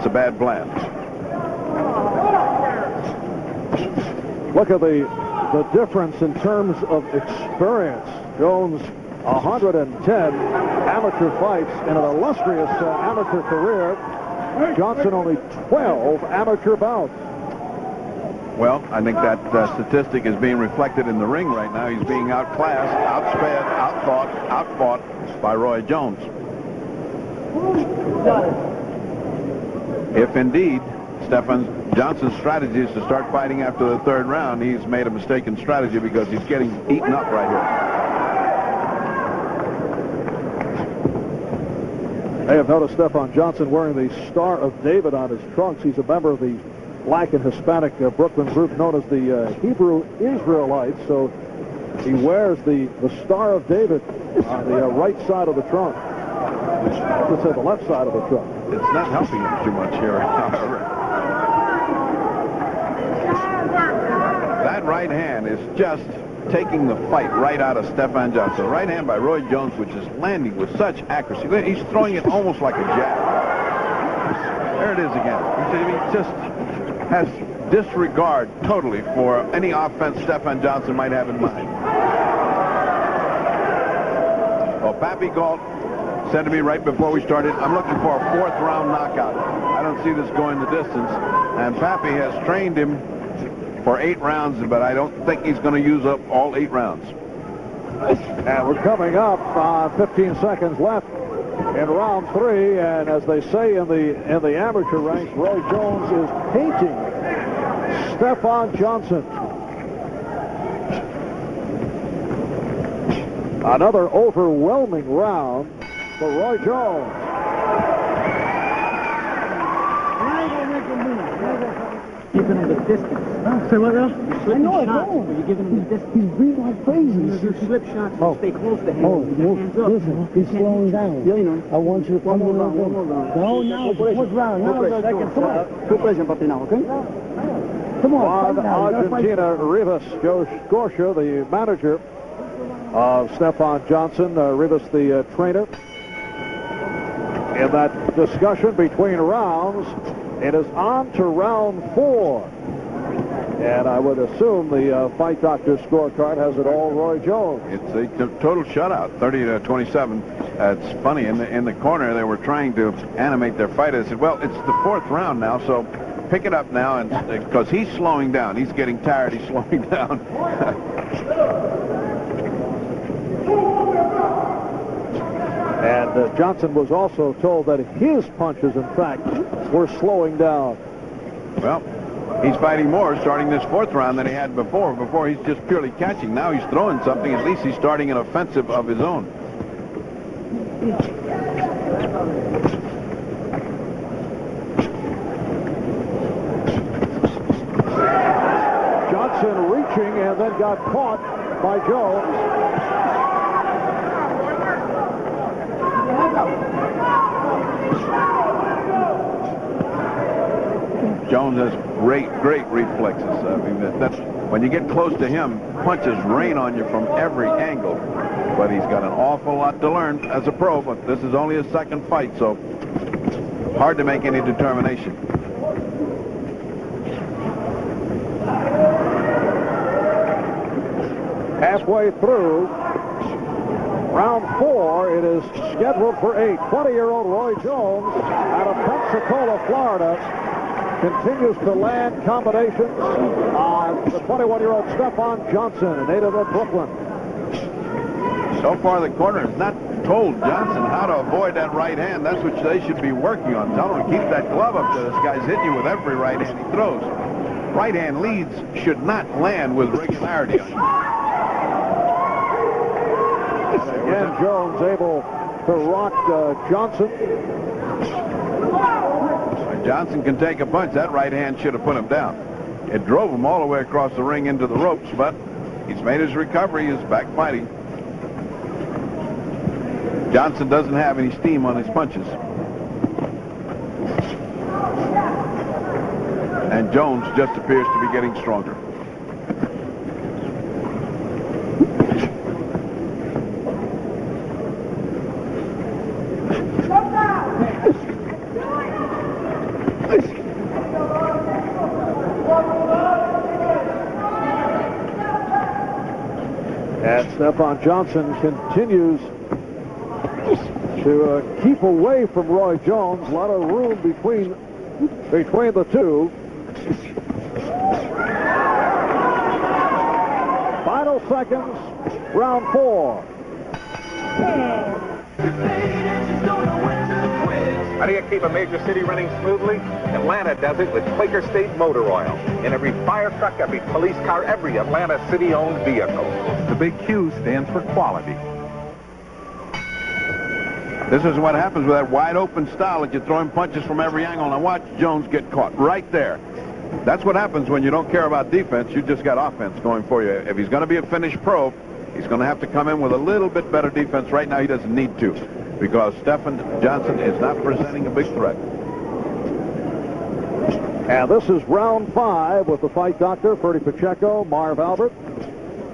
a bad plan. Look at the difference in terms of experience. Jones, 110 amateur fights in an illustrious amateur career. Johnson only 12 amateur bouts. Well, I think that statistic is being reflected in the ring right now. He's being outclassed, outsped, outfought by Roi Jones. If indeed Stephan Johnson's strategy is to start fighting after the third round, he's made a mistaken strategy because he's getting eaten up right here. They have noticed Stephan Johnson wearing the Star of David on his trunks. He's a member of the Black and Hispanic Brooklyn group known as the Hebrew Israelites. So he wears the Star of David on the right side of the trunk. Let's say the left side of the trunk. It's not helping him too much here, however. That right hand is just taking the fight right out of Stephan Johnson. The right hand by Roi Jones, which is landing with such accuracy. He's throwing it almost like a jab. There it is again. He just has disregard totally for any offense Stephan Johnson might have in mind. Well, Pappy Galt said to me right before we started, I'm looking for a fourth round knockout. I don't see this going the distance. And Pappy has trained him for 8 rounds, but I don't think he's going to use up all 8 rounds. And we're coming up on 15 seconds left in round 3, and as they say in the amateur ranks, Roi Jones is painting Stephan Johnson. Another overwhelming round for Roi Jones. Giving him the distance. Say what, Ralph? You're slipping shots, but you're giving him the distance. He's breathing like crazy. You slip shots, stay close to him. Listen, he's slowing down. Yeah, you know. I want you to come on. One more round. No, fourth round. Now, second. Come on. Full pressure, Papi, now, okay? Come on. Argentina, Rivas Gorsha, the manager of Stephan Johnson, Rivas, the trainer. In that discussion between rounds, it is on to round 4. And I would assume the Fight Doctor scorecard has it all Roi Jones. It's a total shutout, 30-27. It's funny, in the corner they were trying to animate their fight. I said, well, it's the 4th round now, so pick it up now, and because he's slowing down. He's getting tired. He's slowing down. And Johnson was also told that his punches, in fact, were slowing down. Well, he's fighting more starting this 4th round than he had before. Before, he's just purely catching. Now he's throwing something. At least he's starting an offensive of his own. Johnson reaching and then got caught by Jones. Jones has great reflexes. I mean, that's when you get close to him, punches rain on you from every angle. But he's got an awful lot to learn as a pro, but this is only his 2nd fight, so hard to make any determination. Halfway through round 4, it is scheduled for 8. 20-year-old Roi Jones out of Pensacola, Florida, continues to land combinations on the 21-year-old Stephan Johnson, a native of Brooklyn. So far, the corner has not told Johnson how to avoid that right hand. That's what they should be working on. Tell him to keep that glove up there. This guy's hitting you with every right hand he throws. Right hand leads should not land with regularity. Again, Jones able to rock Johnson. Johnson can take a punch. That right hand should have put him down. It drove him all the way across the ring into the ropes, but he's made his recovery. He's back fighting. Johnson doesn't have any steam on his punches. And Jones just appears to be getting stronger. And Stephan Johnson continues to keep away from Roy Jones. A lot of room between the two. Final seconds, round 4. How do you keep a major city running smoothly? Atlanta does it with Quaker State Motor Oil. In every fire truck, every police car, every Atlanta city-owned vehicle. The big Q stands for quality. This is what happens with that wide-open style that you're throwing punches from every angle. Now watch Jones get caught right there. That's what happens when you don't care about defense. You just got offense going for you. If he's going to be a finished pro, he's going to have to come in with a little bit better defense. Right now, he doesn't need to, because Stephan Johnson is not presenting a big threat. And this is round 5 with the fight doctor, Ferdy Pacheco, Marv Albert.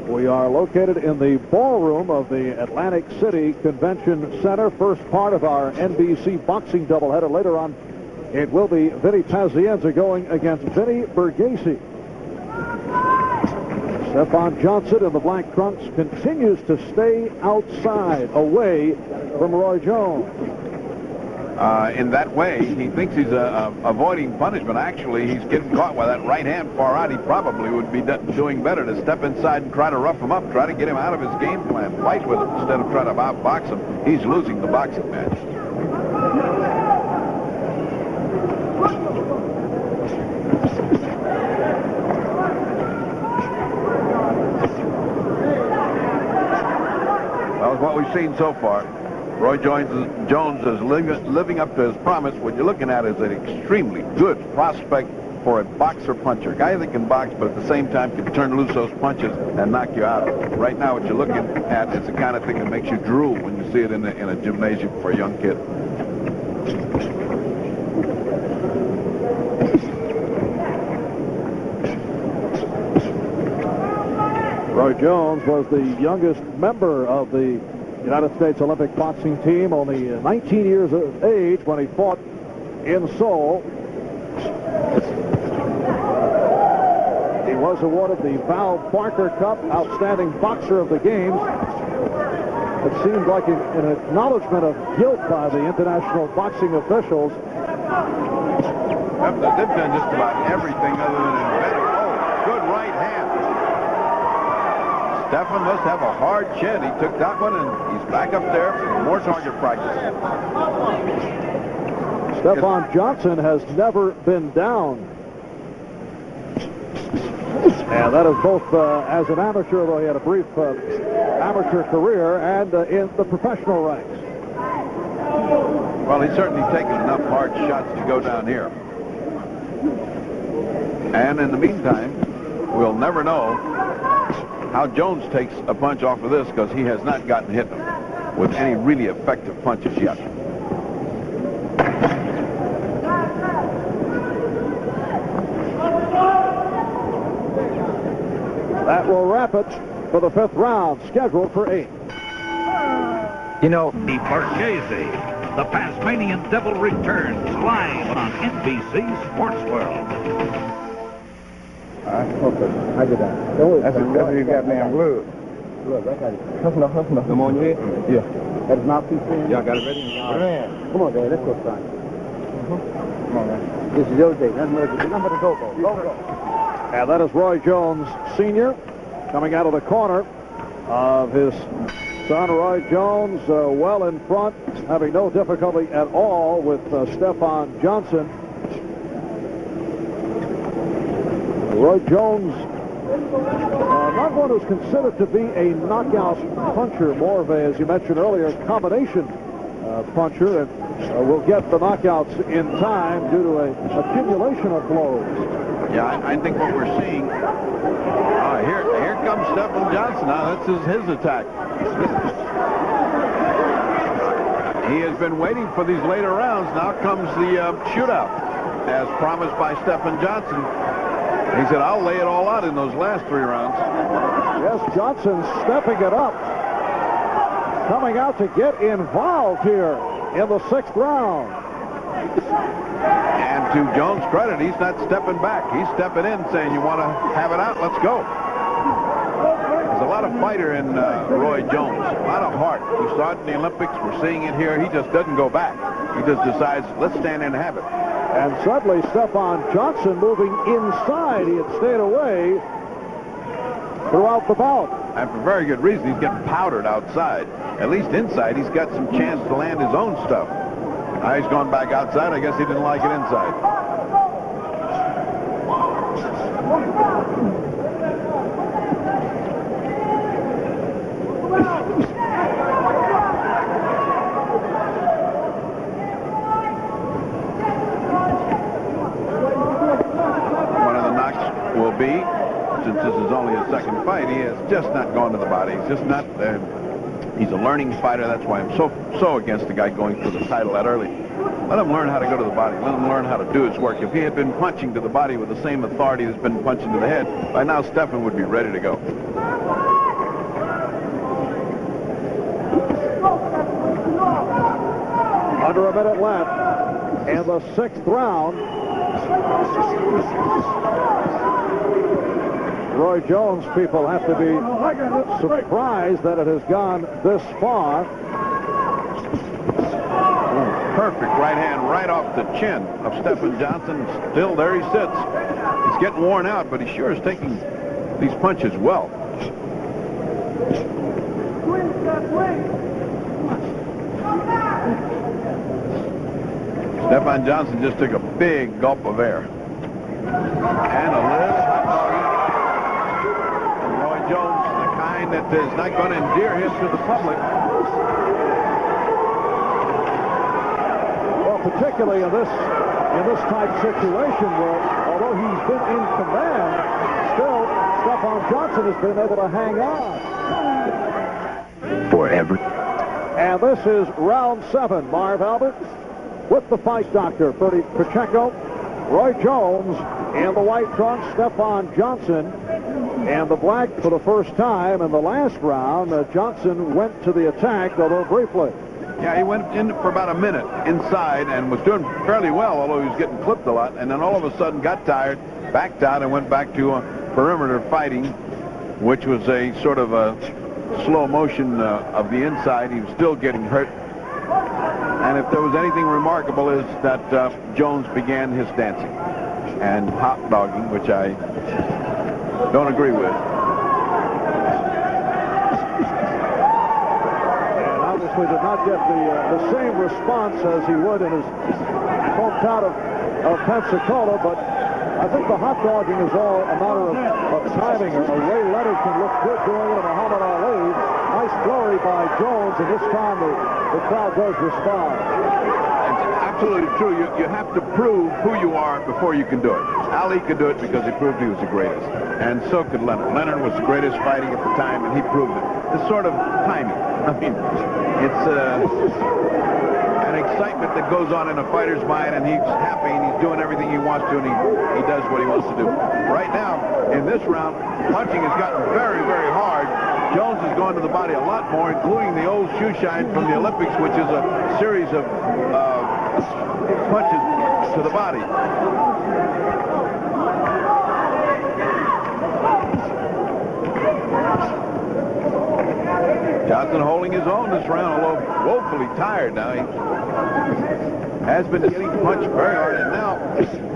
We are located in the ballroom of the Atlantic City Convention Center. First part of our NBC boxing doubleheader. Later on, it will be Vinny Pazienza going against Vinny Bergese. Stephan Johnson in the black trunks continues to stay outside, away from Roy Jones. In that way, he thinks he's avoiding punishment. Actually, he's getting caught with that right hand far out. He probably would be doing better to step inside and try to rough him up, try to get him out of his game plan, fight with him instead of trying to outbox him. He's losing the boxing match. Well, what we've seen so far, Roy Jones is living up to his promise. What you're looking at is an extremely good prospect for a boxer puncher, a guy that can box, but at the same time can turn loose those punches and knock you out. Right now, what you're looking at is the kind of thing that makes you drool when you see it in a gymnasium for a young kid. Roy Jones was the youngest member of the United States Olympic boxing team, only 19 years of age when he fought in Seoul. He was awarded the Val Barker Cup, Outstanding Boxer of the Games. It seemed like an acknowledgement of guilt by the international boxing officials. They've done just about everything other than invent. Oh, good right hand. Stephan must have a hard chin. He took that one, and he's back up there for more target practice. Stephan Johnson has never been down. And that is both as an amateur, though he had a brief amateur career, and in the professional ranks. Well, he's certainly taken enough hard shots to go down here. And in the meantime, we'll never know how Jones takes a punch off of this, because he has not gotten hit with any really effective punches yet. That will wrap it for the 5th round, scheduled for 8. You know, the Bergese, the Tasmanian Devil returns live on NBC Sports World. Okay, I did that. That's you got me in blue. Look, I got it. No. Come on, you Yeah. That is mouthpiece in? Yeah, I got it ready. Come on, Dad, let's go, son. Come on, man. This is your day. Nothing but a go. And that is Roy Jones Sr. coming out of the corner of his son, Roy Jones, well in front, having no difficulty at all with Stephan Johnson. Roy Jones, not one who's considered to be a knockout puncher, more of a, as you mentioned earlier, combination puncher, and will get the knockouts in time due to an accumulation of blows. Yeah, I think what we're seeing, here comes Stephan Johnson. Now, this is his attack. He has been waiting for these later rounds. Now comes the shootout, as promised by Stephan Johnson. He said, I'll lay it all out in those last 3 rounds. Yes, Johnson stepping it up. Coming out to get involved here in the 6th round. And to Jones' credit, he's not stepping back. He's stepping in, saying, you want to have it out? Let's go. There's a lot of fighter in Roi Jones, a lot of heart. We saw it in the Olympics. We're seeing it here. He just doesn't go back. He just decides, let's stand in and have it. And suddenly, Stephan Johnson moving inside. He had stayed away throughout the bout. And for very good reason. He's getting powdered outside. At least inside, he's got some chance to land his own stuff. Now he's gone back outside. I guess he didn't like it inside. One of the knocks will be, since this is only his second fight, he has just not gone to the body. He's just not he's a learning fighter. That's why I'm so against the guy going for the title that early. Let him learn how to go to the body. Let him learn how to do his work. If he had been punching to the body with the same authority that's been punching to the head, by now Stephan would be ready to go. Under a minute left in the 6th round. Roi Jones people have to be surprised that it has gone this far. Perfect right hand right off the chin of Stephan Johnson. Still there he sits. He's getting worn out, but he sure is taking these punches well. Stephan Johnson just took a big gulp of air. And a little hot dog. And Roi Jones, the kind that is not going to endear him to the public. Well, particularly in this type situation where, although he's been in command, still Stephan Johnson has been able to hang on. Forever. And this is round 7. Marv Albert with the fight doctor, Bertie Pacheco. Roi Jones in the white trunks, Stephan Johnson and the black for the first time. In the last round, Johnson went to the attack, although briefly. Yeah, he went in for about a minute inside and was doing fairly well, although he was getting clipped a lot, and then all of a sudden got tired, backed out, and went back to perimeter fighting, which was a sort of a slow motion of the inside. He was still getting hurt. And if there was anything remarkable is that Jones began his dancing and hot dogging, which I don't agree with. And obviously did not get the same response as he would in his hometown of Pensacola, but I think the hot dogging is all a matter of timing. Ray Leonard can look good doing it, and Muhammad Ali. Nice flurry by Jones, and this time the crowd does respond. It's absolutely true. You have to prove who you are before you can do it. Ali could do it because he proved he was the greatest, and so could Leonard. Leonard was the greatest fighting at the time, and he proved it. It's sort of timing. I mean, it's an excitement that goes on in a fighter's mind, and he's happy, and he's doing everything he wants to, and he does what he wants to do. Right now, in this round, punching has gotten very, very hard. Jones has gone to the body a lot more, including the old shoe shine from the Olympics, which is a series of punches to the body. Johnson holding his own this round, although woefully tired now. He has been getting punched very hard, and now,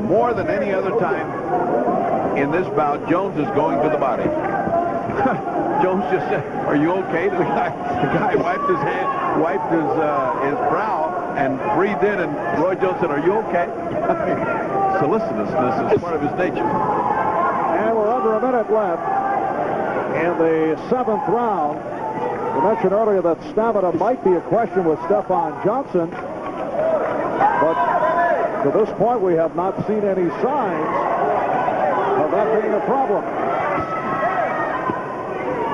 more than any other time in this bout, Jones is going to the body. Jones just said, "Are you okay?" The guy wiped his hand, wiped his brow, and breathed in, and Roi Jones said, "Are you okay?" Solicitousness is part of his nature. And we're under a minute left in the 7th round. We mentioned earlier that stamina might be a question with Stephan Johnson, but to this point we have not seen any signs of that being a problem.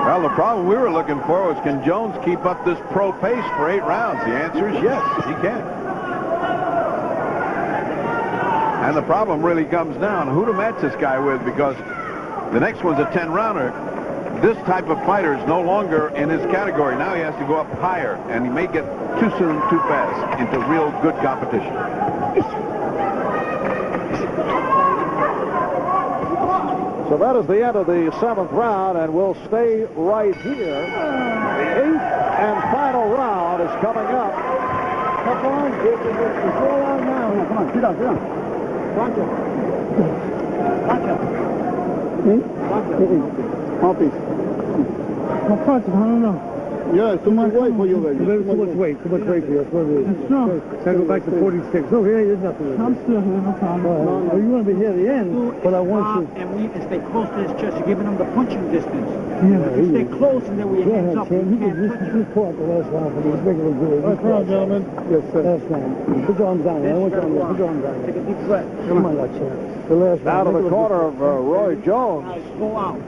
Well, the problem we were looking for was, can Jones keep up this pro pace for 8 rounds? The answer is yes, he can. And the problem really comes down who to match this guy with, because the next one's a 10-rounder. this type of fighter is no longer in his category. Now he has to go up higher, and he may get too soon, too fast into real good competition. So that is the end of the 7th round, and we'll stay right here. The 8th and final round is coming up. Come on, it's all on now. Come on, sit down, sit down. Watch it. Watch it. One piece. No, I don't know. Yeah, it's too much weight for you guys. Too much weight for you. That's what it is. Gotta go back to 46. Okay, there's nothing. I'm still here, no problem. No, you want to be here at the end, but I want you. And we can stay close to his chest. You're giving him the punching distance. Yeah. If you stay close and then we hands up, you can't touch him. This part the last round for these regular good. That's right, gentlemen. Yes, sir. Last round. Put your arms down. I want your arms down. Put your arms down. Take a deep breath. Come on, like champ. The last round. Down to the corner of Roy Jones. Go out.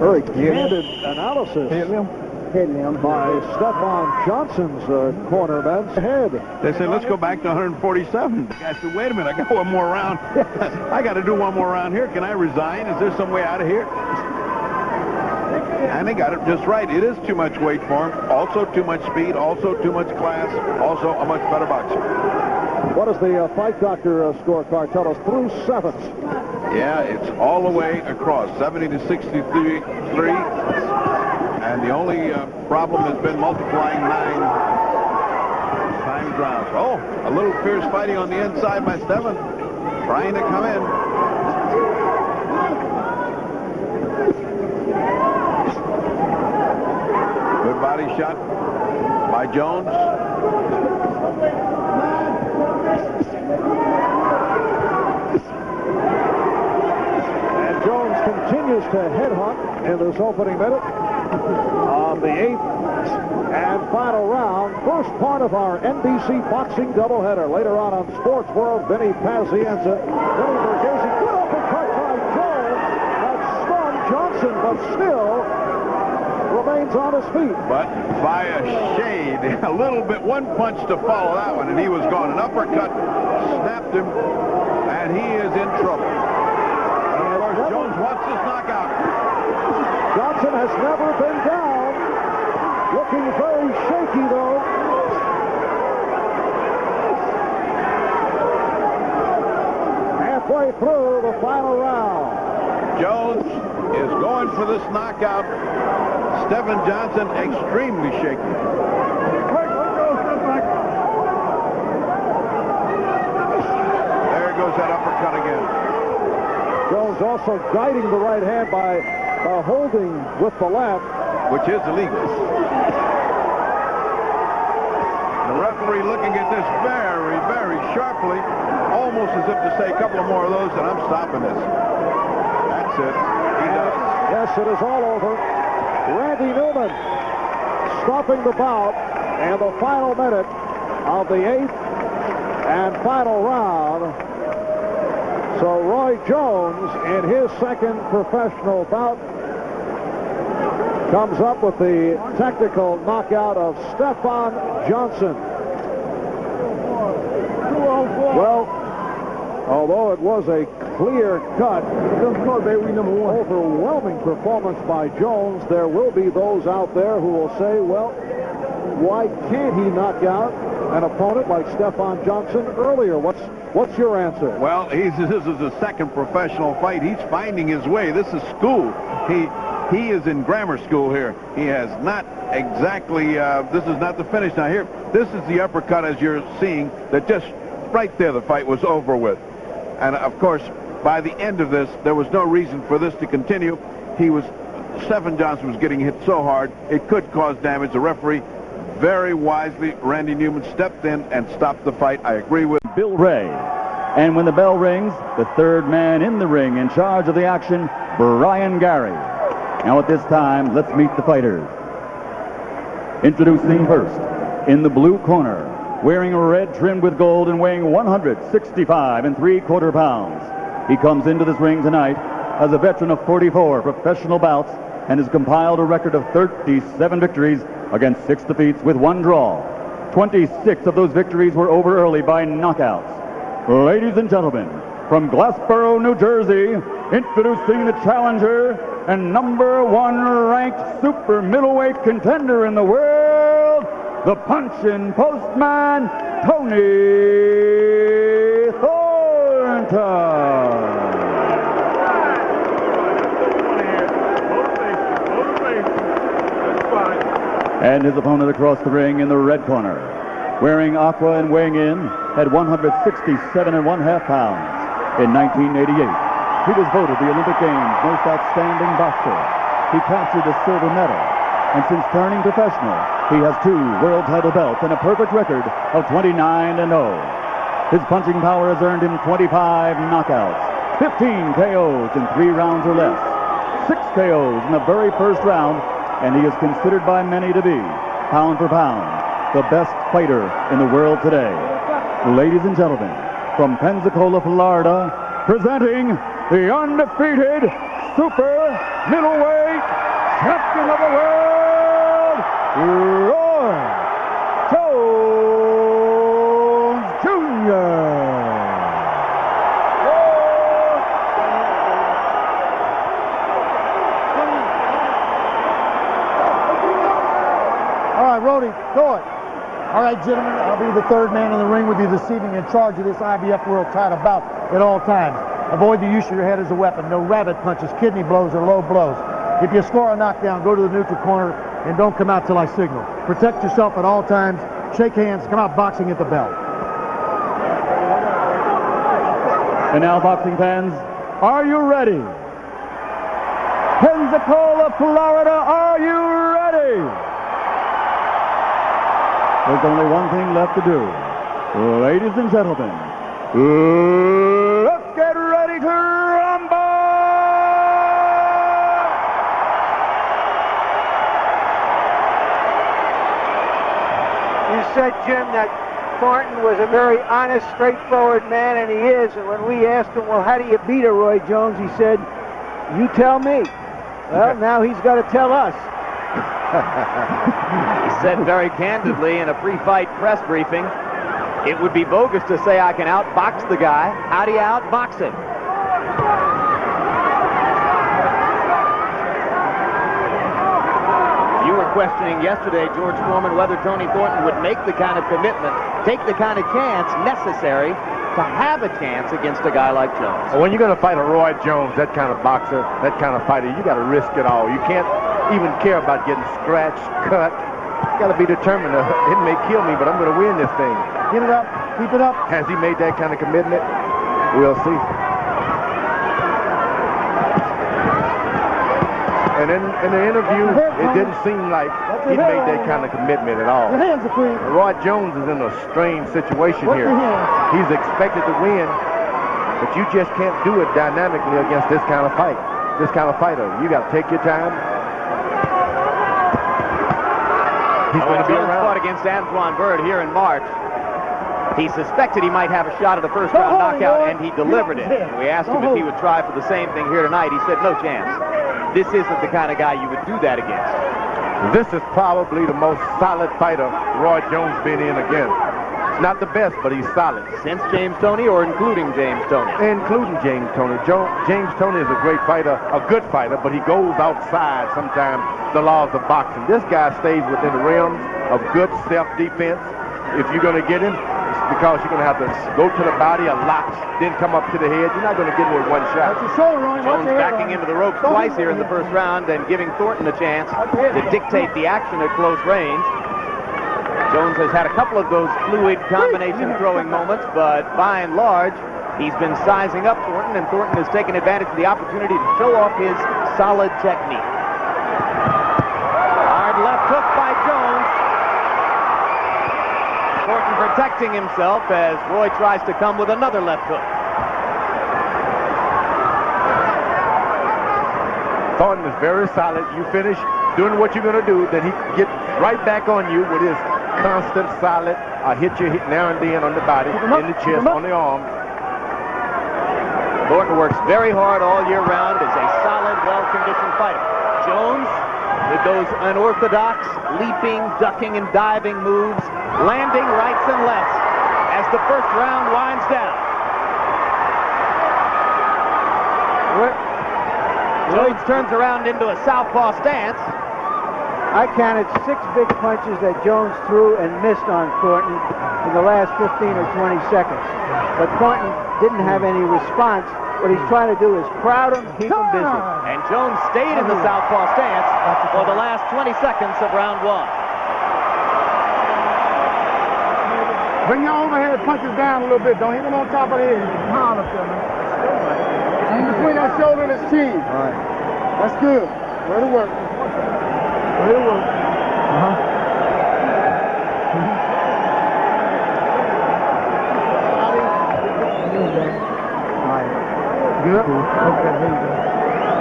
Very candid analysis by Stefan Johnson's cornerman's head. They said, let's go back to 147. The guy said, wait a minute, I got one more round. I got to do one more round here. Can I resign? Is there some way out of here? And they got it just right. It is too much weight for him. Also too much speed. Also too much class. Also a much better boxer. What does the fight doctor scorecard tell us through 7th? Yeah, it's all the way across, 70 to 63, and the only problem has been multiplying 9 times rounds. Oh, a little fierce fighting on the inside by Stefan, trying to come in. Good body shot by Jones. Jones continues to headhunt in this opening minute of the 8th and final round. First part of our NBC boxing doubleheader. Later on Sports World, Vinny Pazienza. Vinny Borghese, good uppercut by Jones. That stunned Johnson, but still remains on his feet. But by a shade, a little bit, one punch to follow that one, and he was gone. An uppercut snapped him, and he is in trouble. Jones wants this knockout. Johnson has never been down. Looking very shaky, though. Halfway through the final round. Jones is going for this knockout. Stephen Johnson extremely shaky. There goes that uppercut again. Jones also guiding the right hand by holding with the left, which is illegal. The referee looking at this very, very sharply, almost as if to say a couple of more of those, and I'm stopping this. That's it. He does. Yes, it is all over. Randy Newman stopping the bout, and the final minute of the 8th and final round. So Roy Jones, in his second professional bout, comes up with the technical knockout of Stefan Johnson. Well, although it was a clear-cut, overwhelming performance by Jones, there will be those out there who will say, well, why can't he knock out an opponent like Stefan Johnson earlier? What's your answer? Well, this is his second professional fight. He's finding his way. This is school. He is in grammar school here. He has not exactly, this is not the finish. Now here, this is the uppercut, as you're seeing, that just right there the fight was over with. And of course, by the end of this, there was no reason for this to continue. Stephen Johnson was getting hit so hard, it could cause damage. The referee, very wisely, Randy Newman, stepped in and stopped the fight. I agree with Bill Ray. And when the bell rings, the third man in the ring in charge of the action, Brian Gary. Now at this time, let's meet the fighters. Introducing first, in the blue corner, wearing red trimmed with gold and weighing 165 3/4 pounds. He comes into this ring tonight as a veteran of 44 professional bouts and has compiled a record of 37 victories against 6 defeats with 1 draw. 26 of those victories were over early by knockouts. Ladies and gentlemen, from Glassboro, New Jersey, introducing the challenger and #1 ranked super middleweight contender in the world, the punch-in postman, Tony Thornton. And his opponent across the ring in the red corner, wearing aqua and weighing in at 167.5 pounds. In 1988, he was voted the Olympic Games most outstanding boxer. He captured a silver medal, and since turning professional, he has 2 world title belts and a perfect record of 29-0. His punching power has earned him 25 knockouts, 15 KOs in 3 rounds or less, 6 KOs in the very first round, and he is considered by many to be, pound for pound, the best fighter in the world today. Ladies and gentlemen, from Pensacola, Florida, presenting the undefeated super middleweight champion of the world, Roy Jones Jr. All right, Rody, go it. All right, gentlemen, I'll be the 3rd man in the ring with you this evening in charge of this IBF World Title bout at all times. Avoid the use of your head as a weapon. No rabbit punches, kidney blows, or low blows. If you score a knockdown, go to the neutral corner and don't come out till I signal. Protect yourself at all times. Shake hands. Come out boxing at the bell. And now, boxing fans, are you ready? Pensacola, Florida, are you ready? There's only one thing left to do. Ladies and gentlemen, let's get ready to rumble! You said, Jim, that Thornton was a very honest, straightforward man, and he is. And when we asked him, well, how do you beat a Roy Jones? He said, you tell me. Well, now he's got to tell us. He said very candidly in a pre-fight press briefing, it would be bogus to say I can outbox the guy. How do you outbox him? You were questioning yesterday, George Foreman, whether Tony Thornton would make the kind of commitment, take the kind of chance necessary to have a chance against a guy like Jones. When you're going to fight a Roy Jones, that kind of boxer, that kind of fighter, you got to risk it all. You can't even care about getting scratched, cut. You got to be determined. It may kill me, but I'm going to win this thing. Get it up. Keep it up. Has he made that kind of commitment? We'll see. And in the interview, it didn't seem like he made that kind of commitment at all. Your hands are free. Roy Jones is in a strange situation here. He's expected to win, but you just can't do it dynamically against this kind of fight, this kind of fighter. You got to take your time. He's going to be around. Fought against Antoine Bird here in March. He suspected he might have a shot at a first-round knockout, and he delivered it. We asked him if he would try for the same thing here tonight. He said, no chance. This isn't the kind of guy you would do that against. This is probably the most solid fighter Roy Jones been in against. Not the best, but he's solid. Since James Toney or including James Toney? Including James Toney. James Toney is a great fighter, a good fighter, but he goes outside sometimes the laws of boxing. This guy stays within the realms of good self-defense. If you're going to get him, it's because you're going to have to go to the body a lot, then come up to the head. You're not going to get him with one shot. Jones backing into the ropes twice here in the first round and giving Thornton a chance to dictate the action at close range. Jones has had a couple of those fluid combination throwing moments, but by and large, he's been sizing up Thornton, and Thornton has taken advantage of the opportunity to show off his solid technique. Hard left hook by Jones. Thornton protecting himself as Roy tries to come with another left hook. Thornton is very solid. You finish doing what you're going to do, then he gets right back on you with his constant solid. Hit you now and then on the body, in the chest, on the arms. Thornton works very hard all year round as a solid, well-conditioned fighter. Jones, with those unorthodox leaping, ducking, and diving moves, landing rights and lefts as the first round winds down. Jones turns around into a southpaw stance. I counted 6 big punches that Jones threw and missed on Thornton in the last 15 or 20 seconds. But Thornton didn't have any response. What he's trying to do is crowd him, keep him busy. And Jones stayed in the southpaw stance for the last 20 seconds of round 1. Bring your overhead punches down a little bit. Don't hit him on top of the head. Hard up there, man. And between that shoulder and his chin. All right. That's good. Way to work. Way to work. Good. Okay, here you go.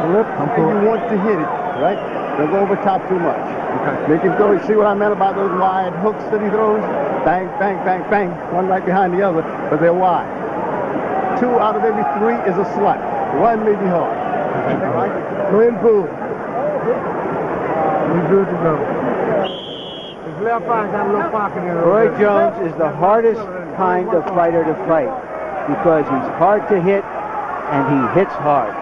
Flip, and you want to hit it, right? Don't go over top too much. Okay. Make him go. You see what I meant about those wide hooks that he throws? Bang, bang, bang, bang. One right behind the other, but they're wide. 2 out of every 3 is a slap. 1 may be hard. All right? Go ahead and pull. We're good to go. His left eye got a little pocket in it. Roy Jones is the hardest kind of fighter to fight because he's hard to hit and he hits hard.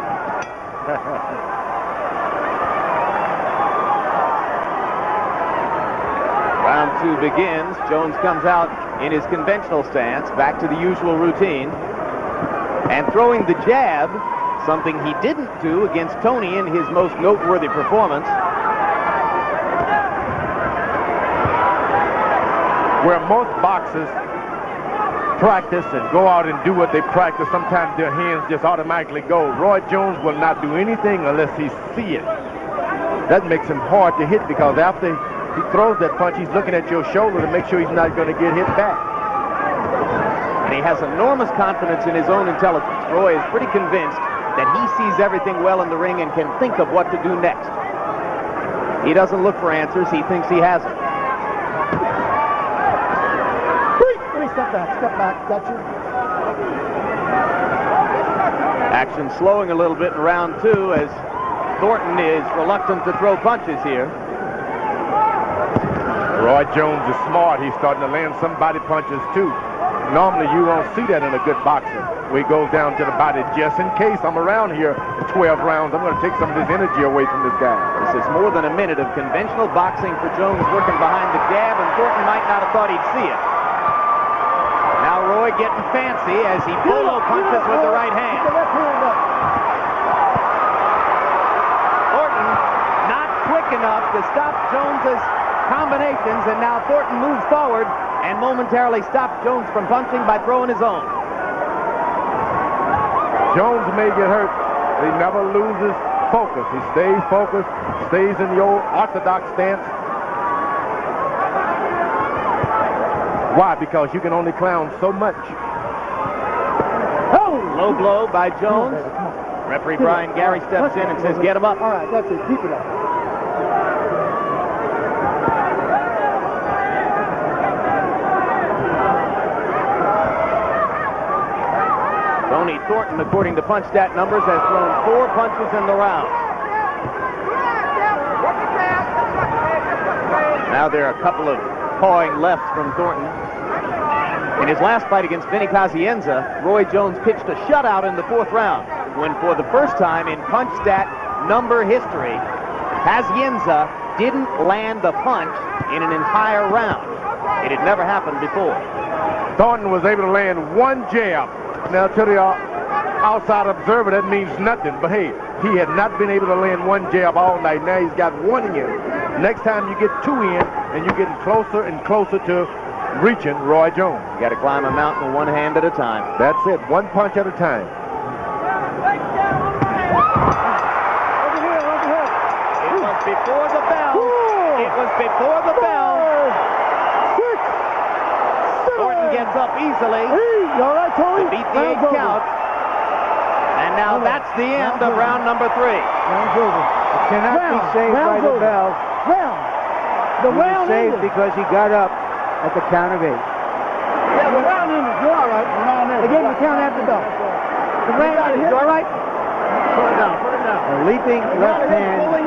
Round 2 begins. Jones comes out in his conventional stance, back to the usual routine, and throwing the jab, something he didn't do against Tony in his most noteworthy performance. Where most boxers practice and go out and do what they practice, sometimes their hands just automatically go. Roy Jones will not do anything unless he sees it. That makes him hard to hit because after he throws that punch, he's looking at your shoulder to make sure he's not going to get hit back. And he has enormous confidence in his own intelligence. Roy is pretty convinced that he sees everything well in the ring and can think of what to do next. He doesn't look for answers. He thinks he has them. Step back, gotcha. Action slowing a little bit in round 2 as Thornton is reluctant to throw punches here. Roy Jones is smart. He's starting to land some body punches too. Normally you won't see that in a good boxer, where he goes down to the body just in case I'm around here in 12 rounds. I'm going to take some of this energy away from this guy. This is more than a minute of conventional boxing for Jones working behind the jab, and Thornton might not have thought he'd see it. Now Roy getting fancy as he polo punches with the right hand. Thornton not quick enough to stop Jones's combinations, and now Thornton moves forward and momentarily stops Jones from punching by throwing his own. Jones may get hurt, but he never loses focus. He stays focused, stays in the old orthodox stance. Why? Because you can only clown so much. Oh! Low blow by Jones. Referee Brian Gary steps in and says, get him up. All right, that's it. Keep it up. Tony Thornton, according to punch stat numbers, has thrown 4 punches in the round. Now there are a couple of pawing lefts from Thornton. In his last fight against Vinny Pazienza, Roy Jones pitched a shutout in the 4th round, when for the first time in punch stat number history, Pazienza didn't land a punch in an entire round. It had never happened before. Thornton was able to land 1 jab. Now to the outside observer, that means nothing. But hey, he had not been able to land 1 jab all night. Now he's got 1 in. Next time you get 2 in, and you're getting closer and closer to reaching Roy Jones. You got to climb a mountain 1 hand at a time. That's it, 1 punch at a time. It was before the bell. It was before the bell. 6, 7. Thornton gets up easily. You all right, Tony? To beat the 8 count. And now that's the end of round number 3. Round's over. It cannot be saved by the bell. The He was round saved ended. because he got up at the count of 8. Yeah, the round ended. You're all right. The round ended. They gave him the count after the bell. The round ended. You all right? Put it down. Put it down. A leaping left hand puts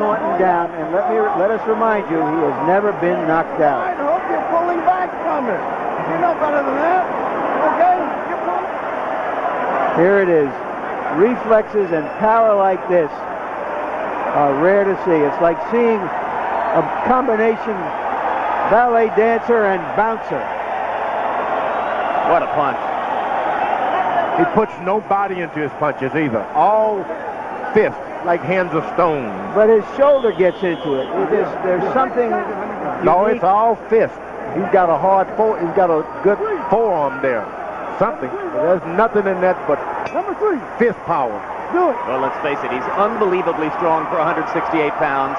Thornton down, and let us remind you, he has never been knocked out. I hope you're pulling back from it. You know better than that. Okay? Here it is. reflexes and power like this are rare to see. It's like seeing a combination ballet dancer and bouncer. What a punch. He puts no body into his punches either. All fist, like hands of stone. But his shoulder gets into it. There's something No, unique. it's all fist. He's got a hard he's got a good forearm there. Something. There's nothing in that but fist power. Do it. Well, let's face it, he's unbelievably strong for 168 pounds.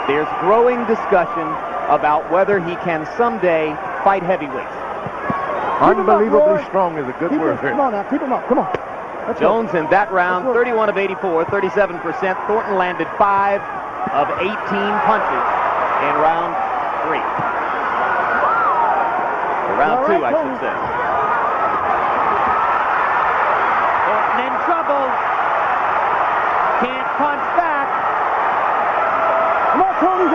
There's growing discussion about whether he can someday fight heavyweights. Unbelievably strong is a good word. Come on now, keep him up. Come on. Let's Jones go. in that round, 31 of 84, 37%. Thornton landed 5 of 18 punches in round 3. Or round 2, I should say. Thornton in trouble. Can't punch back. Come on, Tony.